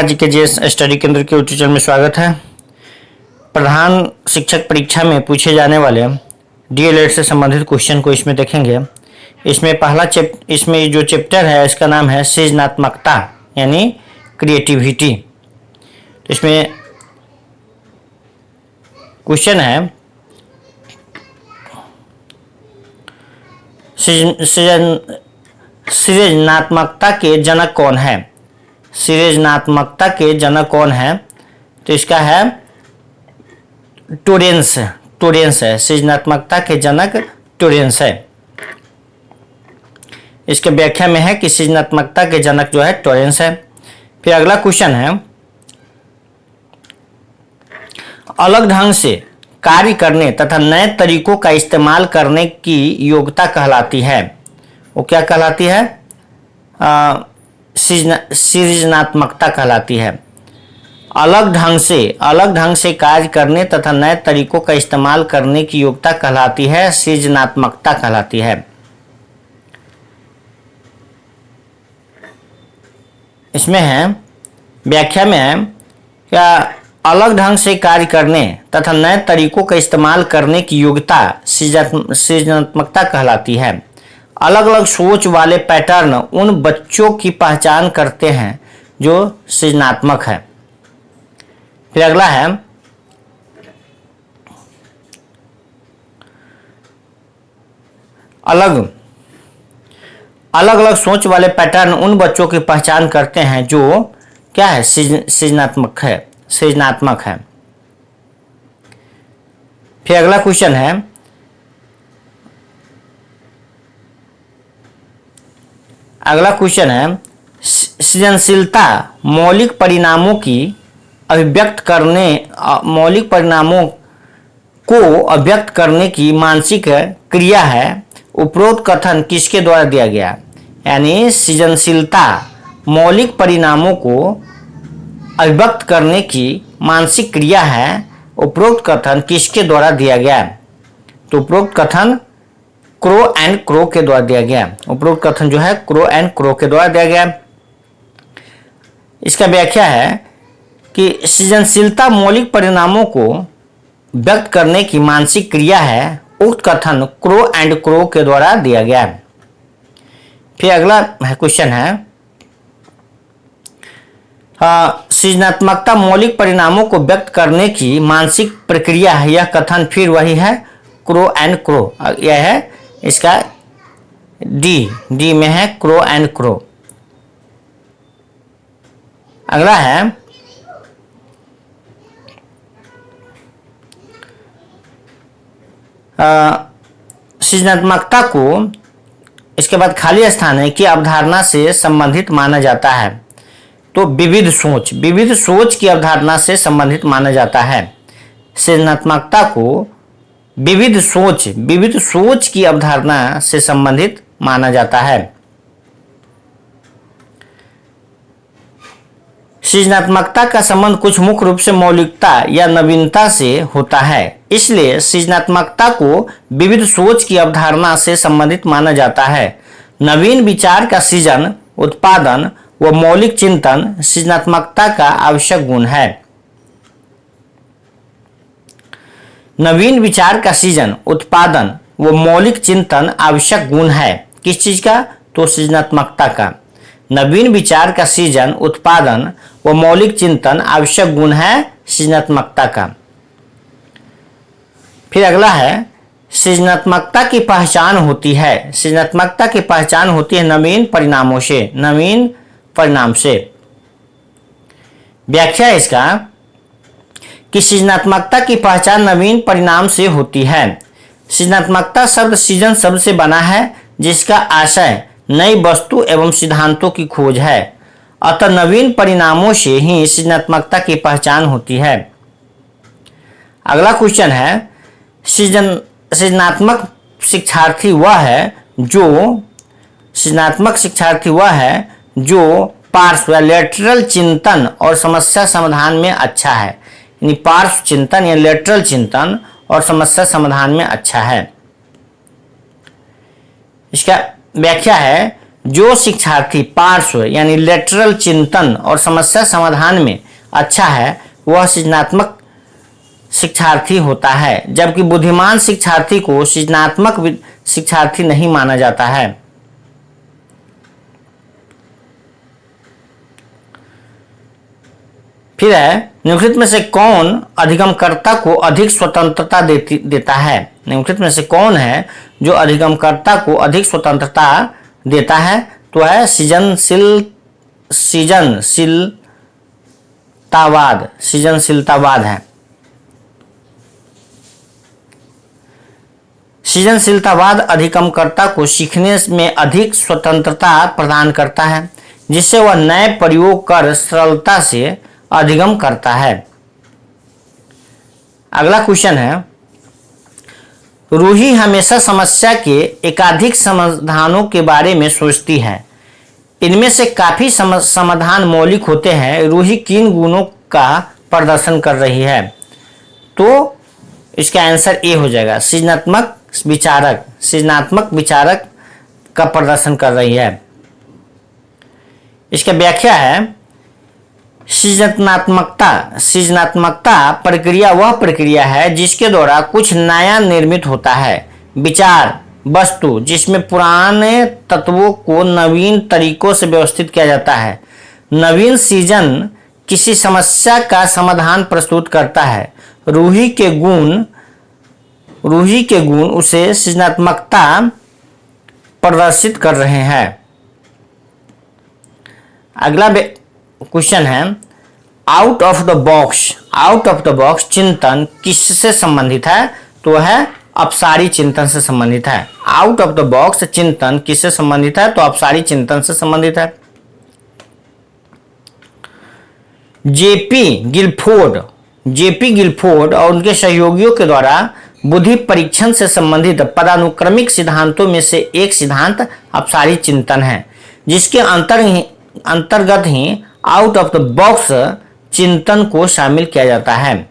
वर्मा जी के GS study केंद्र के यूट्यूब चैनल में स्वागत है। प्रधान शिक्षक परीक्षा में पूछे जाने वाले डीएलएड से संबंधित क्वेश्चन को इसमें देखेंगे। इसमें जो चैप्टर है इसका नाम है सृजनात्मकता यानी क्रिएटिविटी। तो इसमें क्वेश्चन है सृजनात्मकता के जनक कौन है। सृजनात्मकता के जनक कौन है? तो इसका है टोरेंस है। सृजनात्मकता के जनक टोरेंस है। इसके व्याख्या में है कि सृजनात्मकता के जनक जो है टोरेंस है। फिर अगला क्वेश्चन है अलग ढंग से कार्य करने तथा नए तरीकों का इस्तेमाल करने की योग्यता कहलाती है। वो क्या कहलाती है? सृजनात्मकता कहलाती है। अलग ढंग से कार्य करने तथा नए तरीकों का इस्तेमाल करने की योग्यता कहलाती है, सृजनात्मकता कहलाती है। इसमें है व्याख्या में है क्या अलग ढंग से कार्य करने तथा नए तरीकों का इस्तेमाल करने की योग्यता सृजनात्मकता कहलाती है। अलग अलग सोच वाले पैटर्न उन बच्चों की पहचान करते हैं जो सृजनात्मक है। फिर अगला है अलग अलग सोच वाले पैटर्न उन बच्चों की पहचान करते हैं जो क्या है? सृजनात्मक है। फिर अगला क्वेश्चन है सृजनशीलता मौलिक परिणामों को अभिव्यक्त करने की मानसिक क्रिया है। उपरोक्त कथन किसके द्वारा दिया गया? यानी सृजनशीलता मौलिक परिणामों को अभिव्यक्त करने की मानसिक क्रिया है। उपरोक्त कथन किसके द्वारा दिया गया? तो उपरोक्त कथन क्रो एंड क्रो के द्वारा दिया गया। उपरोक्त कथन जो है क्रो एंड क्रो के द्वारा दिया गया। इसका व्याख्या है कि सृजनशीलता मौलिक परिणामों को व्यक्त करने की मानसिक क्रिया है। उक्त कथन क्रो एंड क्रो के द्वारा दिया गया। फिर अगला क्वेश्चन है सृजनात्मकता मौलिक परिणामों को व्यक्त करने की मानसिक प्रक्रिया है। यह कथन फिर वही है क्रो एंड क्रो। यह है इसका डी में है क्रो एंड क्रो। अगला है सृजनात्मकता को इसके बाद खाली स्थान है कि अवधारणा से संबंधित माना जाता है। तो विविध सोच की अवधारणा से संबंधित माना जाता है। सृजनात्मकता को विविध सोच की अवधारणा से संबंधित माना जाता है। सृजनात्मकता का संबंध कुछ मुख्य रूप से मौलिकता या नवीनता से होता है। इसलिए सृजनात्मकता को विविध सोच की अवधारणा से संबंधित माना जाता है। नवीन विचार का सृजन, उत्पादन व मौलिक चिंतन सृजनात्मकता का आवश्यक गुण है। नवीन विचार का सृजन, उत्पादन व मौलिक चिंतन आवश्यक गुण है। किस चीज का? तो सृजनात्मकता का। नवीन विचार का सृजन, उत्पादन व मौलिक चिंतन आवश्यक गुण है सृजनात्मकता का। फिर अगला है सृजनात्मकता की पहचान होती है। सृजनात्मकता की पहचान होती है नवीन परिणाम से। व्याख्या इसका कि सृजनात्मकता की पहचान नवीन परिणाम से होती है। सृजनात्मकता शब्द सृजन शब्द से बना है जिसका आशय नई वस्तु एवं सिद्धांतों की खोज है। अतः नवीन परिणामों से ही सृजनात्मकता की पहचान होती है। अगला क्वेश्चन है सृजनात्मक शिक्षार्थी वह है जो पार्श्व या लेटरल चिंतन और समस्या समाधान में अच्छा है। यानी पार्श्व चिंतन या लेटरल चिंतन और समस्या समाधान में अच्छा है। इसका व्याख्या है जो शिक्षार्थी पार्श्व यानी लेटरल चिंतन और समस्या समाधान में अच्छा है वह सृजनात्मक शिक्षार्थी होता है, जबकि बुद्धिमान शिक्षार्थी को सृजनात्मक शिक्षार्थी नहीं माना जाता है। फिर है, निम्नलिखित में से कौन अधिगमकर्ता को अधिक स्वतंत्रता देता है? निम्नलिखित में से कौन है जो अधिगमकर्ता को अधिक स्वतंत्रता देता है? तो है सृजनशीलतावाद है। सृजनशीलतावाद अधिगमकर्ता को सीखने में अधिक स्वतंत्रता प्रदान करता है, जिससे वह नए प्रयोग कर सरलता से अधिगम करता है। अगला क्वेश्चन है, रूही हमेशा समस्या के एकाधिक समाधानों के बारे में सोचती है। इनमें से काफी समाधान मौलिक होते हैं। रूही किन गुणों का प्रदर्शन कर रही है? तो इसका आंसर ए हो जाएगा, सृजनात्मक विचारक का प्रदर्शन कर रही है। इसका व्याख्या है, सृजनात्मकता प्रक्रिया वह प्रक्रिया है जिसके द्वारा कुछ नया निर्मित होता है। विचार वस्तु जिसमें पुराने तत्वों को नवीन तरीकों से व्यवस्थित किया जाता है। नवीन सृजन किसी समस्या का समाधान प्रस्तुत करता है। रूही के गुण उसे सृजनात्मकता प्रदर्शित कर रहे हैं। अगला क्वेश्चन है, आउट ऑफ द बॉक्स चिंतन किससे संबंधित है? तो है अपसारी चिंतन से संबंधित है। आउट ऑफ द बॉक्स चिंतन किससे संबंधित है? तो अपसारी चिंतन से संबंधित है। जेपी गिलफोर्ड और उनके सहयोगियों के द्वारा बुद्धि परीक्षण से संबंधित पदानुक्रमिक सिद्धांतों में से एक सिद्धांत अपसारी चिंतन है, जिसके अंतर्गत ही आउट ऑफ द बॉक्स चिंतन को शामिल किया जाता है।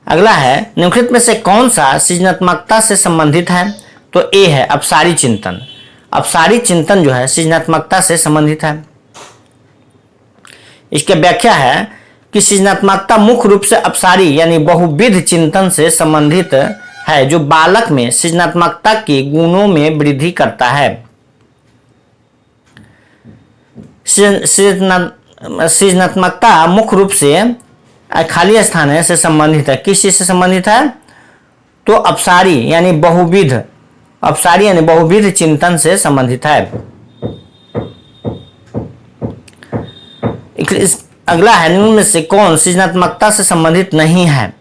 अगला है, निम्नलिखित में से कौन सा सृजनात्मकता से संबंधित है? तो ए है अपसारी चिंतन। अपसारी चिंतन जो है सृजनात्मकता से संबंधित है। इसकी व्याख्या है कि सृजनात्मकता मुख्य रूप से अपसारी यानी बहुविध चिंतन से संबंधित है, जो बालक में सृजनात्मकता के गुणों में वृद्धि करता है। सृजनात्मकता मुख्य रूप से खाली स्थान है से संबंधित है। किस चीज से संबंधित है? तो अपसारी यानी बहुविध चिंतन से संबंधित है। अगला है, निम्न में से कौन सृजनात्मकता से संबंधित नहीं है?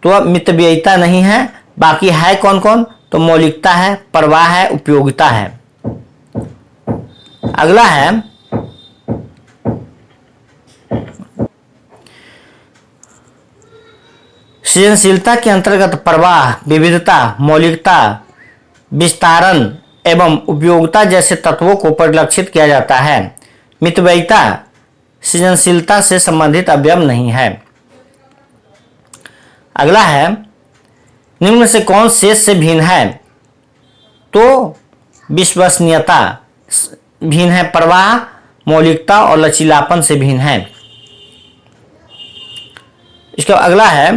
तो मितव्ययिता नहीं है। बाकी है कौन कौन? तो मौलिकता है, प्रवाह है, उपयोगिता है। अगला है, सृजनशीलता के अंतर्गत प्रवाह, विविधता, मौलिकता, विस्तारण एवं उपयोगिता जैसे तत्वों को परिलक्षित किया जाता है। मितव्ययिता सृजनशीलता से संबंधित अवयव नहीं है। अगला है, निम्न में से कौन शेष से भिन्न है? तो विश्वसनीयता भिन्न है, प्रवाह, मौलिकता और लचीलापन से भिन्न है। इसका अगला है,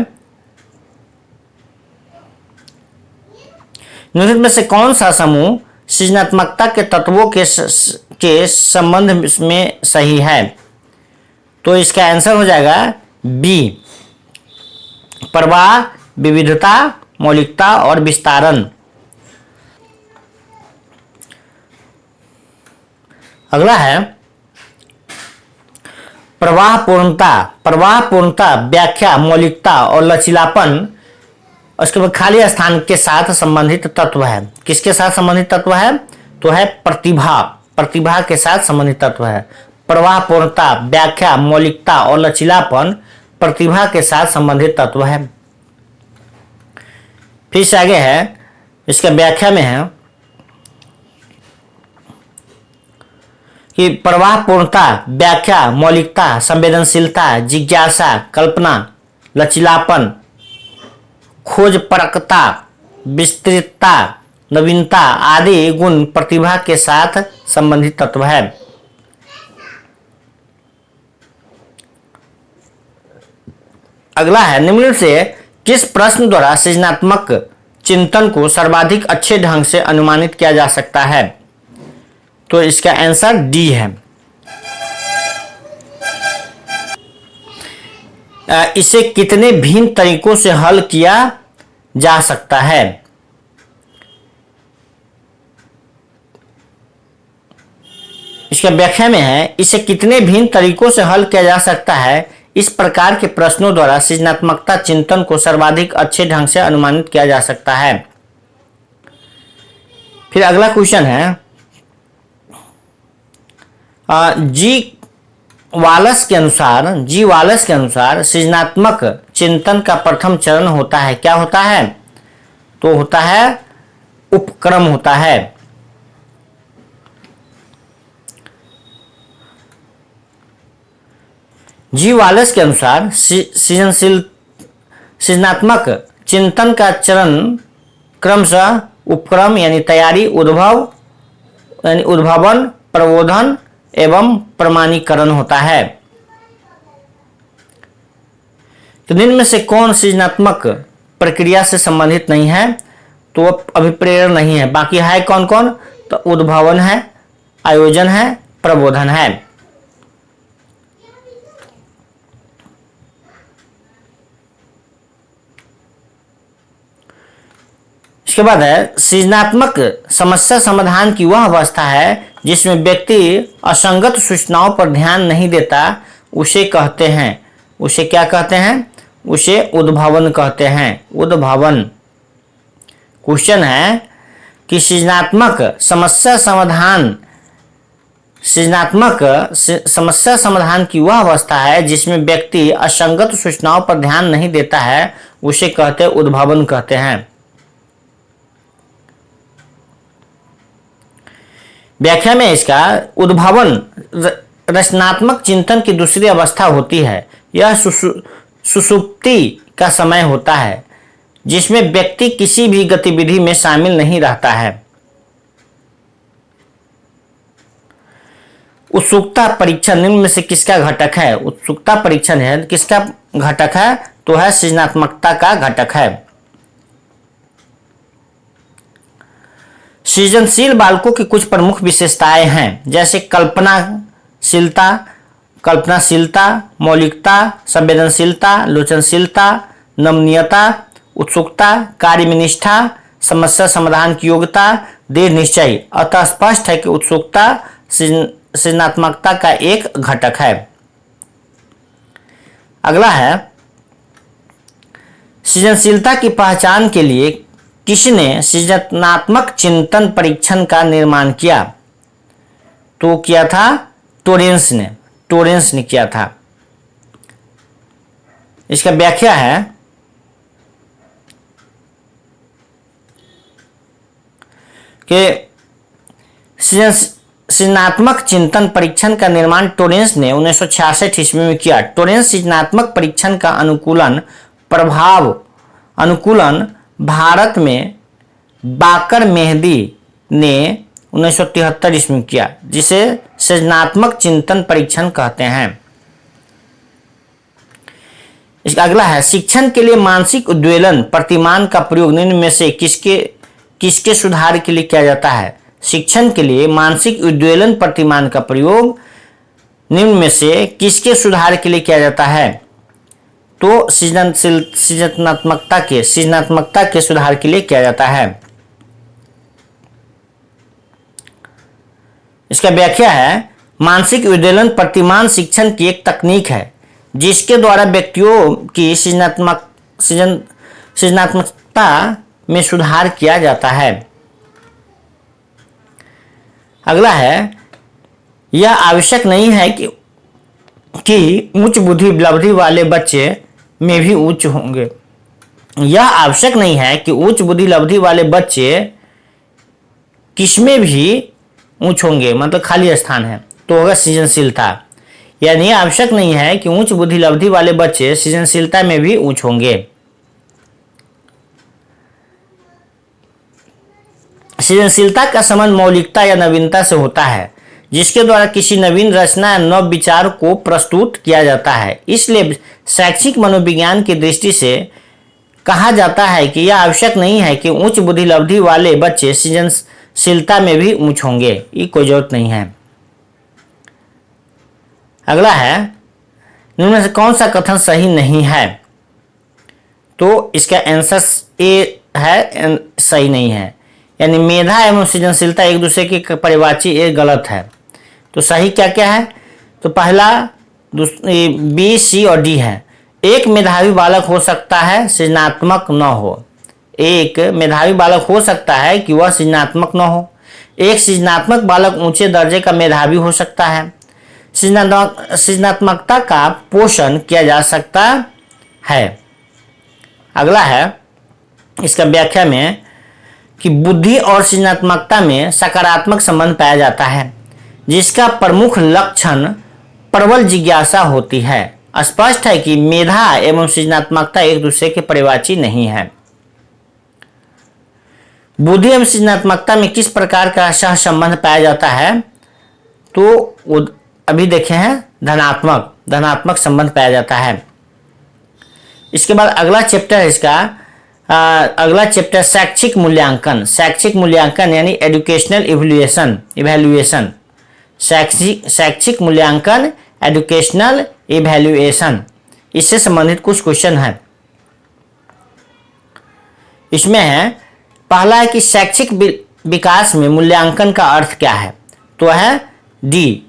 निम्नलिखित में से कौन सा समूह सृजनात्मकता के तत्वों के संबंध में सही है? तो इसका आंसर हो जाएगा बी, प्रवाह, विविधता, मौलिकता और विस्तारण। अगला है, प्रवाहपूर्णता, व्याख्या, मौलिकता और लचीलापन उसके बाद खाली स्थान के साथ संबंधित तत्व है। किसके साथ संबंधित तत्व है? तो है प्रतिभा के साथ संबंधित तत्व है। प्रवाहपूर्णता, व्याख्या, मौलिकता और लचीलापन प्रतिभा के साथ संबंधित तत्व है। फिर से आगे है, इसका व्याख्या में है कि प्रवाहपूर्णता, व्याख्या, मौलिकता, संवेदनशीलता, जिज्ञासा, कल्पना, लचीलापन, खोज परकता, विस्तृतता नवीनता आदि गुण प्रतिभा के साथ संबंधित तत्व है। अगला है, निम्न से किस प्रश्न द्वारा सृजनात्मक चिंतन को सर्वाधिक अच्छे ढंग से अनुमानित किया जा सकता है? तो इसका आंसर डी है। इसे कितने भिन्न तरीकों से हल किया जा सकता है? इसका व्याख्या में है, इसे कितने भिन्न तरीकों से हल किया जा सकता है। इस प्रकार के प्रश्नों द्वारा सृजनात्मकता चिंतन को सर्वाधिक अच्छे ढंग से अनुमानित किया जा सकता है। फिर अगला क्वेश्चन है, जी वालस के अनुसार सृजनात्मक चिंतन का प्रथम चरण होता है, क्या होता है? तो होता है उपक्रम होता है। जी वालस के अनुसार सृजनात्मक चिंतन का चरण क्रमशः उपक्रम यानी तैयारी, उद्भव यानी उद्भावन, प्रबोधन एवं प्रमाणीकरण होता है। तो निम्न में से कौन सृजनात्मक प्रक्रिया से संबंधित नहीं है? तो अभिप्रेरण नहीं है। बाकी है कौन कौन? तो उद्भावन है, आयोजन है, प्रबोधन है। इसके बाद है, सृजनात्मक समस्या समाधान की वह अवस्था है जिसमें व्यक्ति असंगत सूचनाओं पर ध्यान नहीं देता, उसे कहते हैं, उसे क्या कहते हैं? उसे उद्भावन कहते हैं। उद्भावन। क्वेश्चन है कि सृजनात्मक समस्या समाधान की वह अवस्था है जिसमें व्यक्ति असंगत सूचनाओं पर ध्यान नहीं देता है, उसे कहते उद्भावन कहते हैं। व्याख्या में इसका, उद्भावन रचनात्मक चिंतन की दूसरी अवस्था होती है। यह सुषुप्ति का समय होता है जिसमें व्यक्ति किसी भी गतिविधि में शामिल नहीं रहता है। उत्सुकता परीक्षण निम्न में से किसका घटक है? उत्सुकता परीक्षण है किसका घटक है? तो है सृजनात्मकता का घटक है। सृजनशील बालकों की कुछ प्रमुख विशेषताएं हैं, जैसे कल्पनाशीलता, मौलिकता, संवेदनशीलता, लोचनशीलता, नमनीयता, उत्सुकता, कार्य में निष्ठा, समस्या समाधान की योग्यता, दृढ़ निश्चय। अतः स्पष्ट है कि उत्सुकता सृजनात्मकता का एक घटक है। अगला है, सृजनशीलता की पहचान के लिए किसने सृजनात्मक चिंतन परीक्षण का निर्माण किया? तो किया था टोरेंस ने किया था। इसका व्याख्या है कि सृजनात्मक चिंतन परीक्षण का निर्माण टोरेंस ने 1966 ईस्वी में किया। टोरेंस सृजनात्मक परीक्षण का अनुकूलन भारत में बाकर मेहदी ने 1973 ईस्वी में किया, जिसे सृजनात्मक चिंतन परीक्षण कहते हैं। इसका अगला है, शिक्षण के लिए मानसिक उद्वेलन प्रतिमान का प्रयोग निम्न में से किसके सुधार के लिए किया जाता है? शिक्षण के लिए मानसिक उद्वेलन प्रतिमान का प्रयोग निम्न में से किसके सुधार के लिए किया जाता है? तो सृजनात्मकता के सुधार के लिए किया जाता है। इसका व्याख्या है, मानसिक उद्वेलन प्रतिमान शिक्षण की एक तकनीक है जिसके द्वारा व्यक्तियों की सृजनात्मकता में सुधार किया जाता है। अगला है, यह आवश्यक नहीं है कि उच्च बुद्धि लब्धि वाले बच्चे में भी उच्च होंगे। यह आवश्यक नहीं है कि उच्च बुद्धि लब्धि वाले बच्चे किसमें भी उच्च होंगे, मतलब खाली स्थान है तो होगा सृजनशीलता। यानी आवश्यक नहीं है कि उच्च बुद्धि लब्धि वाले बच्चे सृजनशीलता में भी उच्च होंगे। सृजनशीलता का संबंध मौलिकता या नवीनता से होता है, जिसके द्वारा किसी नवीन रचना या नव विचार को प्रस्तुत किया जाता है। इसलिए शैक्षिक मनोविज्ञान की दृष्टि से कहा जाता है कि यह आवश्यक नहीं है कि उच्च बुद्धि लब्धि वाले बच्चे सृजनशीलता में भी उच्च होंगे, ये कोई जरूरत नहीं है। अगला है, निम्न में से कौन सा कथन सही नहीं है? तो इसका आंसर ए है, सही नहीं है। यानी मेधा एवं सृजनशीलता एक दूसरे की परिवाची, ये गलत है। तो सही क्या क्या है? तो पहला बी, सी और डी है। एक मेधावी बालक हो सकता है सृजनात्मक न हो। एक मेधावी बालक हो सकता है कि वह सृजनात्मक न हो। एक सृजनात्मक बालक ऊंचे दर्जे का मेधावी हो सकता है। सृजनात्मकता का पोषण किया जा सकता है। अगला है, इसका व्याख्या में कि बुद्धि और सृजनात्मकता में सकारात्मक संबंध पाया जाता है, जिसका प्रमुख लक्षण प्रबल जिज्ञासा होती है। स्पष्ट है कि मेधा एवं सृजनात्मकता एक दूसरे के परिवाची नहीं है। बुद्धि एवं सृजनात्मकता में किस प्रकार का सह संबंध पाया जाता है? तो अभी देखे हैं, धनात्मक संबंध पाया जाता है। इसके बाद अगला चैप्टर है इसका, अगला चैप्टर शैक्षिक मूल्यांकन यानी एजुकेशनल इवैल्यूएशन। शैक्षिक मूल्यांकन, एजुकेशनल इवैल्यूएशन, इससे संबंधित कुछ क्वेश्चन है। इसमें है, पहला है कि शैक्षिक विकास में मूल्यांकन का अर्थ क्या है? तो है डी,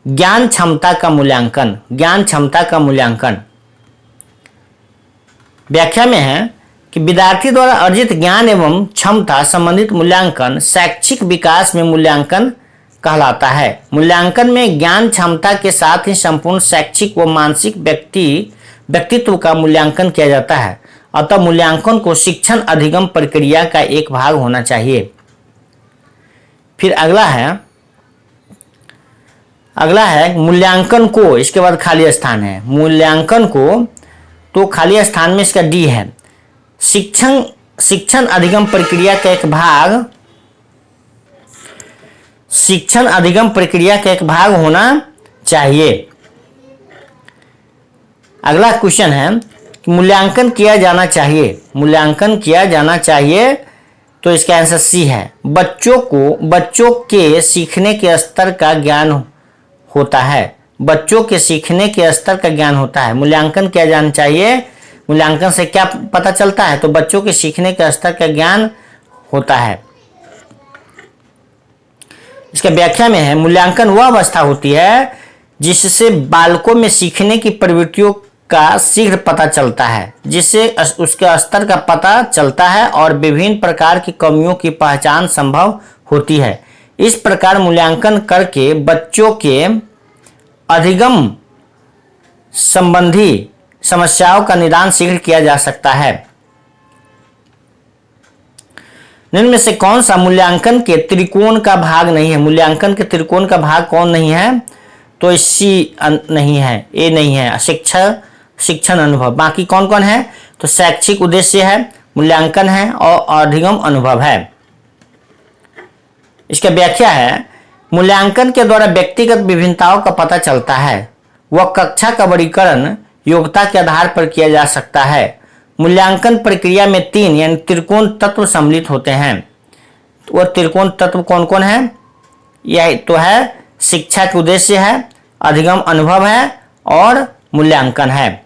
ज्ञान क्षमता का मूल्यांकन। व्याख्या में है कि विद्यार्थी द्वारा अर्जित ज्ञान एवं क्षमता संबंधित मूल्यांकन शैक्षिक विकास में मूल्यांकन कहलाता है। मूल्यांकन में ज्ञान क्षमता के साथ ही संपूर्ण शैक्षिक व मानसिक व्यक्तित्व का मूल्यांकन किया जाता है। अतः मूल्यांकन को शिक्षण अधिगम प्रक्रिया का एक भाग होना चाहिए। फिर अगला है मूल्यांकन को, इसके बाद खाली स्थान है। मूल्यांकन को, तो खाली स्थान में इसका डी है, शिक्षण अधिगम प्रक्रिया का एक भाग होना चाहिए। अगला क्वेश्चन है कि मूल्यांकन किया जाना चाहिए, तो इसका आंसर सी है। बच्चों के सीखने के स्तर का ज्ञान होता है। मूल्यांकन किया जाना चाहिए। मूल्यांकन से क्या पता चलता है? तो बच्चों के सीखने के स्तर का ज्ञान होता है। इसका व्याख्या में है, मूल्यांकन वह अवस्था होती है जिससे बालकों में सीखने की प्रवृत्तियों का शीघ्र पता चलता है, जिससे उसके स्तर का पता चलता है और विभिन्न प्रकार की कमियों की पहचान संभव होती है। इस प्रकार मूल्यांकन करके बच्चों के अधिगम संबंधी समस्याओं का निदान शीघ्र किया जा सकता है। निम्न में से कौन सा मूल्यांकन के त्रिकोण का भाग नहीं है? मूल्यांकन के त्रिकोण का भाग कौन नहीं है? तो सी नहीं है, ए नहीं है, शिक्षण अनुभव। बाकी कौन कौन है? तो शैक्षिक उद्देश्य है, मूल्यांकन है और अधिगम अनुभव है। इसका व्याख्या है, मूल्यांकन के द्वारा व्यक्तिगत विभिन्नताओं का पता चलता है। वह कक्षा का वर्गीकरण योग्यता के आधार पर किया जा सकता है। मूल्यांकन प्रक्रिया में 3 यानी त्रिकोण तत्व सम्मिलित होते हैं। वह त्रिकोण तत्व कौन कौन है? यह तो है, शिक्षा के उद्देश्य है, अधिगम अनुभव है और मूल्यांकन है।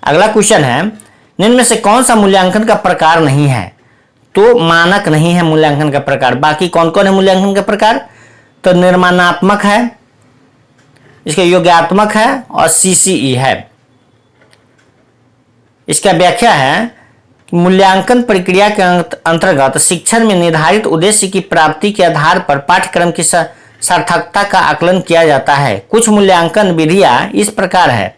अगला क्वेश्चन है, निम्न में से कौन सा मूल्यांकन का प्रकार नहीं है? तो मानक नहीं है मूल्यांकन का प्रकार। बाकी कौन कौन है मूल्यांकन का प्रकार? तो निर्माणात्मक है, इसका योग्यात्मक है और सीसीई है। इसका व्याख्या है कि मूल्यांकन प्रक्रिया के अंतर्गत शिक्षण में निर्धारित उद्देश्य की प्राप्ति के आधार पर पाठ्यक्रम की सार्थकता का आकलन किया जाता है। कुछ मूल्यांकन विधियां इस प्रकार है,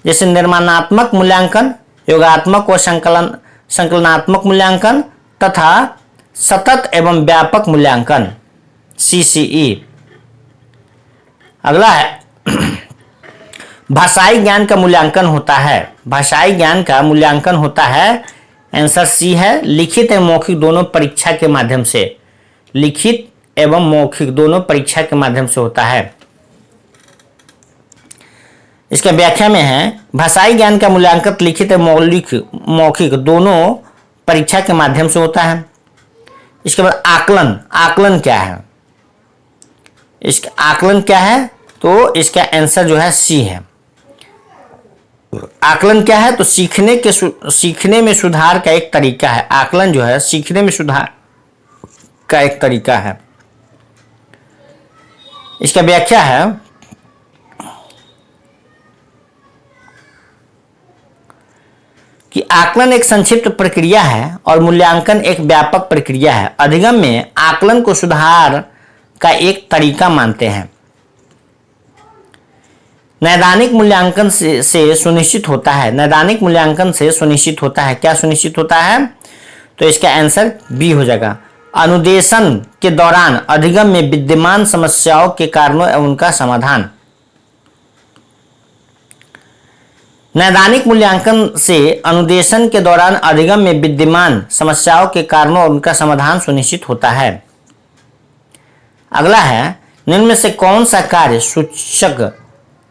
जैसे निर्माणात्मक मूल्यांकन, योगात्मक व संकलनात्मक मूल्यांकन तथा सतत एवं व्यापक मूल्यांकन सीसीई। अगला है भाषाई ज्ञान का मूल्यांकन होता है। भाषाई ज्ञान का मूल्यांकन होता है? आंसर सी है, लिखित एवं मौखिक दोनों परीक्षा के माध्यम से। लिखित एवं मौखिक दोनों परीक्षा के माध्यम से होता है। इसका व्याख्या में है, भाषाई ज्ञान का मूल्यांकन लिखित एवं मौखिक दोनों परीक्षा के माध्यम से होता है। इसके बाद आकलन। आकलन क्या है? इसका आकलन क्या है? तो इसका आंसर जो है सी है। आकलन क्या है? तो सीखने में सुधार का एक तरीका है। आकलन जो है सीखने में सुधार का एक तरीका है। इसका व्याख्या है, कि आकलन एक संक्षिप्त प्रक्रिया है और मूल्यांकन एक व्यापक प्रक्रिया है। अधिगम में आकलन को सुधार का एक तरीका मानते हैं। नैदानिक मूल्यांकन से सुनिश्चित होता है। नैदानिक मूल्यांकन से सुनिश्चित होता है। क्या सुनिश्चित होता है? तो इसका आंसर बी हो जाएगा। अनुदेशन के दौरान अधिगम में विद्यमान समस्याओं के कारणों एवं उनका समाधान। नैदानिक मूल्यांकन से अनुदेशन के दौरान अधिगम में विद्यमान समस्याओं के कारणों और उनका समाधान सुनिश्चित होता है। अगला है, निम्न में से कौन सा कार्य सूचक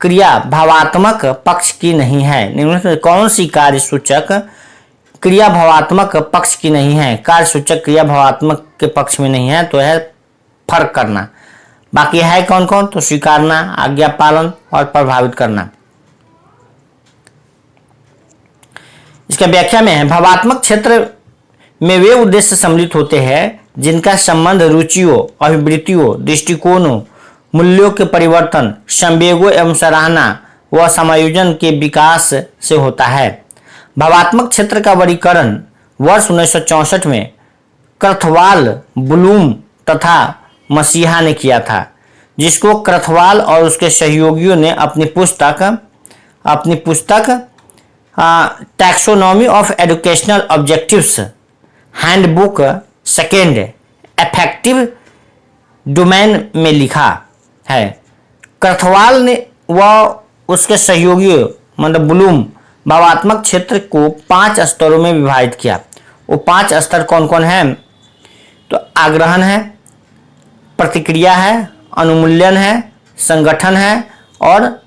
क्रिया भावात्मक पक्ष की नहीं है? निम्न में से कौन सी कार्य सूचक क्रिया भावात्मक पक्ष की नहीं है? कार्य सूचक क्रिया भावात्मक के पक्ष में नहीं है, तो है फर्क करना। बाकी है कौन कौन? तो स्वीकारना, आज्ञा पालन और प्रभावित करना। इसका व्याख्या में है, भावात्मक क्षेत्र में वे उद्देश्य सम्मिलित होते हैं जिनका संबंध रुचियों, अभिवृत्तियों, दृष्टिकोणों, मूल्यों के परिवर्तन, संवेगों एवं सराहना व समायोजन के विकास से होता है। भावात्मक क्षेत्र का वर्गीकरण वर्ष 1964 में क्रथवाल, ब्लूम तथा मसीहा ने किया था, जिसको क्रथवाल और उसके सहयोगियों ने अपनी पुस्तक taxonomy of educational objectives handbook second affective domain में लिखा है। क्रथवाल ने व उसके सहयोगियों मतलब ब्लूम भावात्मक क्षेत्र को 5 स्तरों में विभाजित किया। वो 5 स्तर कौन कौन है? तो आग्रहण है, प्रतिक्रिया है, अनुमूल्यन है, संगठन है और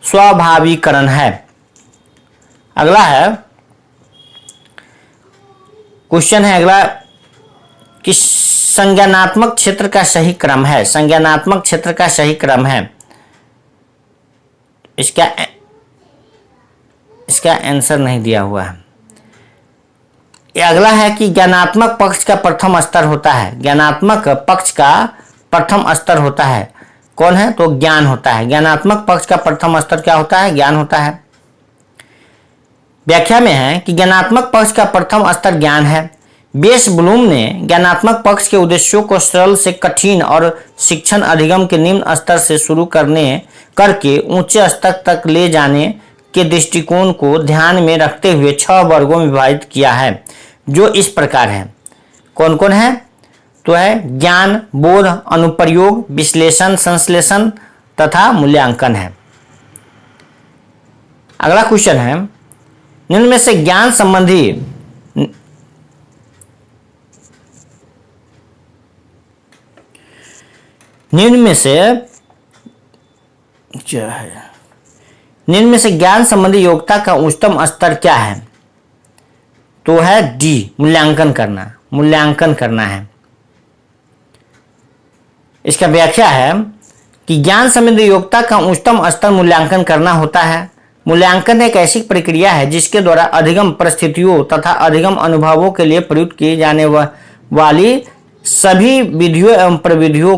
स्वाभाविकरण है। अगला है क्वेश्चन है अगला कि संज्ञानात्मक क्षेत्र का सही क्रम है। संज्ञानात्मक क्षेत्र का सही क्रम है। इसका आंसर नहीं दिया हुआ है। अगला है कि ज्ञानात्मक पक्ष का प्रथम स्तर होता है। ज्ञानात्मक पक्ष का प्रथम स्तर होता है। कौन है? तो ज्ञान होता है। ज्ञानात्मक पक्ष का प्रथम स्तर क्या होता है? ज्ञान होता है। व्याख्या में है कि ज्ञानात्मक पक्ष का प्रथम स्तर ज्ञान है। बेस ब्लूम ने ज्ञानात्मक पक्ष के उद्देश्यों को सरल से कठिन और शिक्षण अधिगम के निम्न स्तर से शुरू करके ऊंचे स्तर तक ले जाने के दृष्टिकोण को ध्यान में रखते हुए 6 वर्गों में विभाजित किया है, जो इस प्रकार है। कौन कौन है? तो है ज्ञान, बोध, अनुप्रयोग, विश्लेषण, संश्लेषण तथा मूल्यांकन है। अगला क्वेश्चन है, निम्न में से ज्ञान संबंधी ज्ञान संबंधी योग्यता का उच्चतम स्तर क्या है? तो है डी, मूल्यांकन करना है। इसका व्याख्या है कि ज्ञान संबंधी योग्यता का उच्चतम स्तर मूल्यांकन करना होता है। मूल्यांकन एक ऐसी प्रक्रिया है जिसके द्वारा अधिगम परिस्थितियों तथा अधिगम अनुभवों के लिए प्रयुक्त किए जाने वाली सभी विधियों एवं प्रविधियों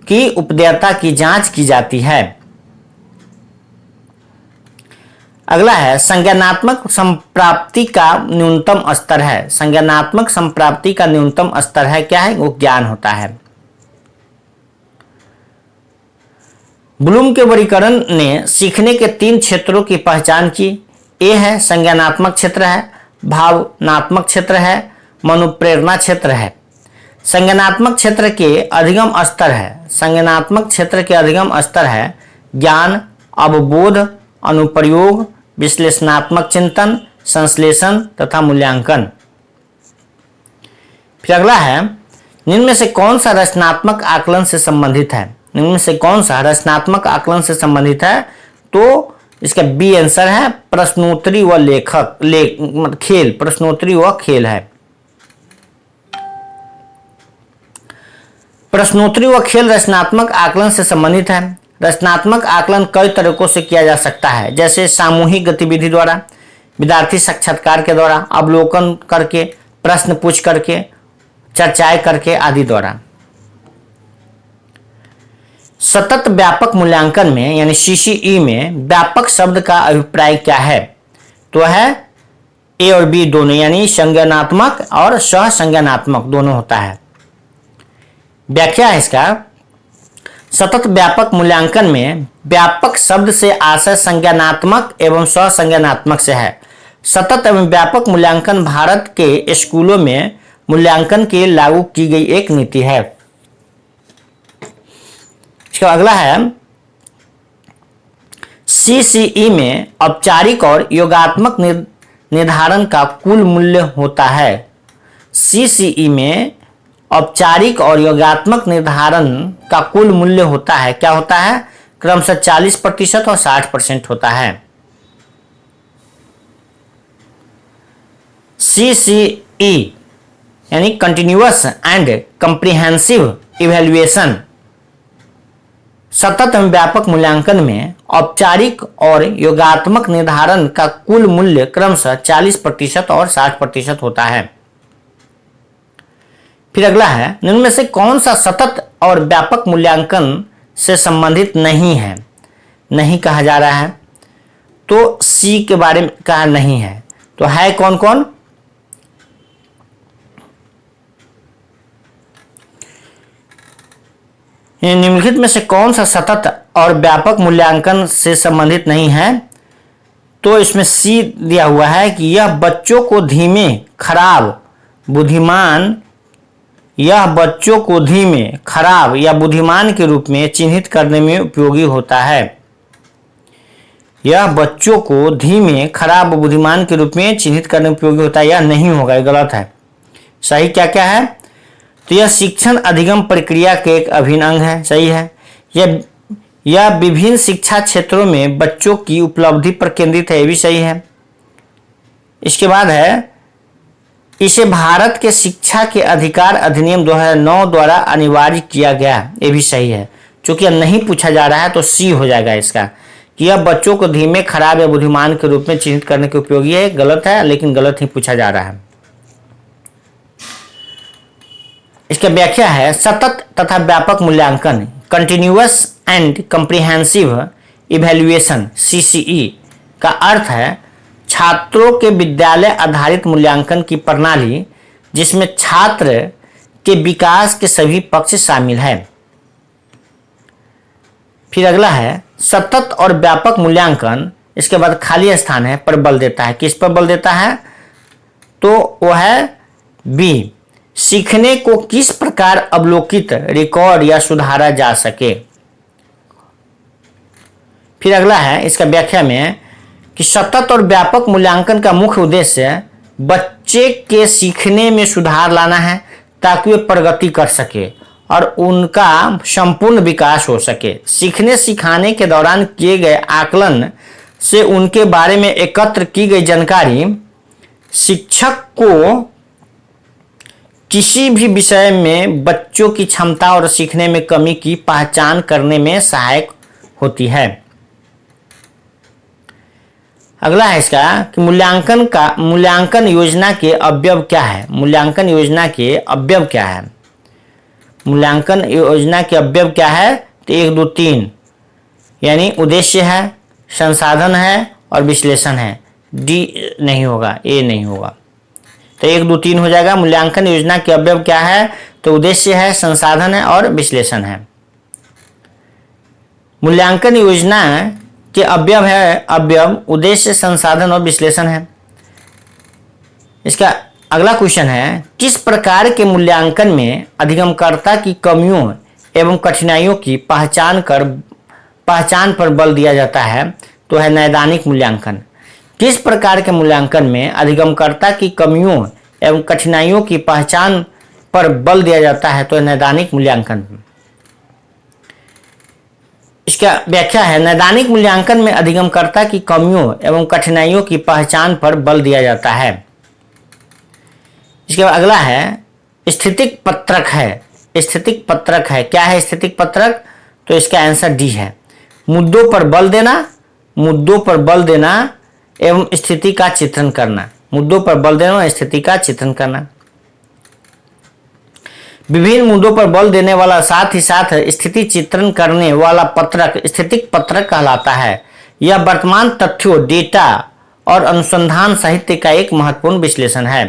की उपदेयता की जांच की जाती है। अगला है संज्ञानात्मक संप्राप्ति का न्यूनतम स्तर है। संज्ञानात्मक संप्राप्ति का न्यूनतम स्तर है क्या है? वो ज्ञान होता है। ब्लूम के वर्गीकरण ने सीखने के 3 क्षेत्रों की पहचान की। ए है संज्ञानात्मक क्षेत्र है, भावनात्मक क्षेत्र है, मनोप्रेरणा क्षेत्र है। संज्ञानात्मक क्षेत्र के अधिगम स्तर है। संज्ञानात्मक क्षेत्र के अधिगम स्तर है ज्ञान, अवबोध, अनुप्रयोग, विश्लेषणात्मक चिंतन, संश्लेषण तथा मूल्यांकन। फिर अगला है, निम्न में से कौन सा रचनात्मक आकलन से संबंधित है? निम्न में से कौन सा रचनात्मक आकलन से संबंधित है? तो इसका बी आंसर है प्रश्नोत्तरी व खेल। प्रश्नोत्तरी व खेल है। प्रश्नोत्तरी व खेल रचनात्मक आकलन से संबंधित है। रचनात्मक आकलन कई तरीकों से किया जा सकता है, जैसे सामूहिक गतिविधि द्वारा, विद्यार्थी साक्षात्कार के द्वारा, अवलोकन करके, प्रश्न पूछ करके, चर्चाएं करके आदि द्वारा। सतत व्यापक मूल्यांकन में यानी सीसीई में व्यापक शब्द का अभिप्राय क्या है? तो है ए और बी दोनों, यानी संज्ञानात्मक और सहसंज्ञानात्मक दोनों होता है। व्याख्या है इसका, सतत व्यापक मूल्यांकन में व्यापक शब्द से आशय संज्ञानात्मक एवं सहसंज्ञानात्मक से है। सतत एवं व्यापक मूल्यांकन भारत के स्कूलों में मूल्यांकन के लागू की गई एक नीति है। इसका अगला है, सीसीई में औपचारिक और योगात्मक निर्धारण का कुल मूल्य होता है। सीसीई में औपचारिक और योगात्मक निर्धारण का कुल मूल्य होता है, क्या होता है? क्रमशः 40% और 60% होता है। सीसीई यानी कंटिन्यूअस एंड कंप्रिहेंसिव इवैल्यूएशन। सतत एवं व्यापक मूल्यांकन में औपचारिक और योगात्मक निर्धारण का कुल मूल्य क्रमशः 40% और 60% होता है। फिर अगला है, निम्न में से कौन सा सतत और व्यापक मूल्यांकन से संबंधित नहीं है? नहीं कहा जा रहा है, तो सी के बारे में कहा नहीं है, तो है कौन कौन? निम्नलिखित में से कौन सा सतत और व्यापक मूल्यांकन से संबंधित नहीं है? तो इसमें सी दिया हुआ है कि यह बच्चों को धीमे, खराब, बुद्धिमान या बुद्धिमान के रूप में चिन्हित करने में उपयोगी होता है। यह बच्चों को धीमे, खराब, बुद्धिमान के रूप में चिन्हित करने में उपयोगी होता है। यह नहीं होगा, ये गलत है। सही क्या क्या है? तो यह शिक्षण अधिगम प्रक्रिया के एक अभिन्न अंग है, सही है। यह विभिन्न शिक्षा क्षेत्रों में बच्चों की उपलब्धि पर केंद्रित है, ये भी सही है। इसके बाद है, इसे भारत के शिक्षा के अधिकार अधिनियम 2009 द्वारा अनिवार्य किया गया, ये भी सही है। चूंकि यह नहीं पूछा जा रहा है तो सी हो जाएगा इसका, कि यह बच्चों को धीमे, खराब या बुद्धिमान के रूप में चिन्हित करने के उपयोगी है। गलत है, लेकिन गलत ही पूछा जा रहा है। इसका व्याख्या है, सतत तथा व्यापक मूल्यांकन continuous and comprehensive evaluation CCE का अर्थ है छात्रों के विद्यालय आधारित मूल्यांकन की प्रणाली, जिसमें छात्र के विकास के सभी पक्ष शामिल हैं। फिर अगला है, सतत और व्यापक मूल्यांकन, इसके बाद खाली स्थान है पर बल देता है। किस पर बल देता है? तो वो है बी, सीखने को किस प्रकार अवलोकित, रिकॉर्ड या सुधारा जा सके। फिर अगला है, इसका व्याख्या में कि सतत और व्यापक मूल्यांकन का मुख्य उद्देश्य बच्चे के सीखने में सुधार लाना है, ताकि वे प्रगति कर सके और उनका संपूर्ण विकास हो सके। सीखने सिखाने के दौरान किए गए आकलन से उनके बारे में एकत्र की गई जानकारी शिक्षक को किसी भी विषय में बच्चों की क्षमता और सीखने में कमी की पहचान करने में सहायक होती है। अगला है इसका कि मूल्यांकन योजना के अवयव क्या है? मूल्यांकन योजना के अवयव क्या है? मूल्यांकन योजना के अवयव क्या है? तो 1 2 3 यानी उद्देश्य है, संसाधन है और विश्लेषण है। डी नहीं होगा, ए नहीं होगा, तो 1 2 3 हो जाएगा। मूल्यांकन योजना के अवयव क्या है? तो उद्देश्य है, संसाधन है और विश्लेषण है। मूल्यांकन योजना के अवयव है, उद्देश्य, संसाधन और विश्लेषण है। इसका अगला क्वेश्चन है, किस प्रकार के मूल्यांकन में अधिगमकर्ता की कमियों एवं कठिनाइयों की पहचान पर बल दिया जाता है? तो है नैदानिक मूल्यांकन। किस प्रकार के मूल्यांकन में अधिगमकर्ता की कमियों एवं कठिनाइयों की पहचान पर बल दिया जाता है? तो नैदानिक मूल्यांकन। इसका व्याख्या है, नैदानिक मूल्यांकन में अधिगमकर्ता की कमियों एवं कठिनाइयों की पहचान पर बल दिया जाता है। इसके बाद अगला है स्थितिक पत्रक है। स्थितिक पत्रक है, क्या है स्थितिक पत्रक? तो इसका आंसर डी है, मुद्दों पर बल देना, मुद्दों पर बल देना एवं स्थिति का चित्रण करना। मुद्दों पर बल देना और स्थिति का चित्रण करना। विभिन्न मुद्दों पर बल देने वाला साथ ही साथ स्थिति चित्रण करने वाला पत्रक स्थितिक पत्रक कहलाता है। यह वर्तमान तथ्यों, डेटा और अनुसंधान साहित्य का एक महत्वपूर्ण विश्लेषण है।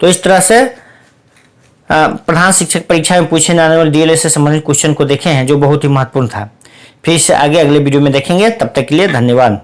तो इस तरह से प्रधान शिक्षक परीक्षा में पूछे जाने वाले डीएलएड से संबंधित क्वेश्चन को देखे हैं, जो बहुत ही महत्वपूर्ण था। फिर से आगे अगले वीडियो में देखेंगे। तब तक के लिए धन्यवाद।